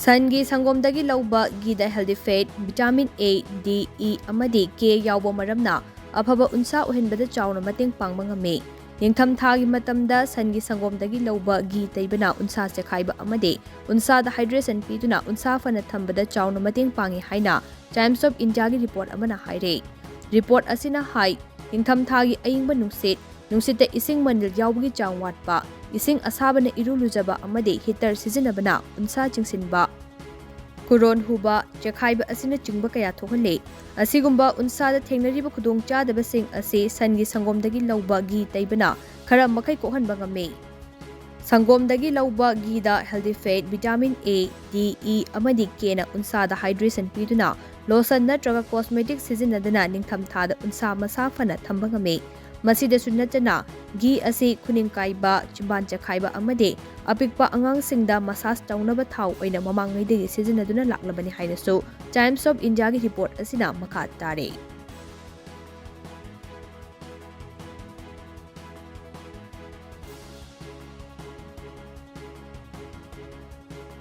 Sangi sangomdagi lauba ghee healthy fat, vitamin A, D, E amadi K yauba maramna afaba unsa uhenbada chawna mateng pangba ngame. Ningtham thagi matamda sangi sangomdagi lauba ghee taibana unsa chekhaiba amade unsa da hydration piduna unsa fana thambada chawna mateng pangi haina Times of India gi report amana haire. Report asina hai ningtham thagi ayingba nungsita ising manil yaubagi chang watpa ising asabana irulujaba amade heater sizinabana unsa chingsinba kuron huba chekhaiba asina chingba kaya thokale asigumba unsa da thengnariba khudong chadaba sing ase sangi sangomdagi lauba ghee taibana khara makai kohanba ngame. Sangomdagi lauba ghee da healthy fat, vitamin A, D, E amadi K na unsa da hydration piduna lotion natraga cosmetic sizinadana ningtham thada unsa masa fana thamba ngame. Masida sunatana ghee ase khuning kaiba chimban chakhaiba amade apikpa angang singda massage taunaba thau oina mamangai de sizinaduna laklabani hainasu Times of India gi report asina makha tare.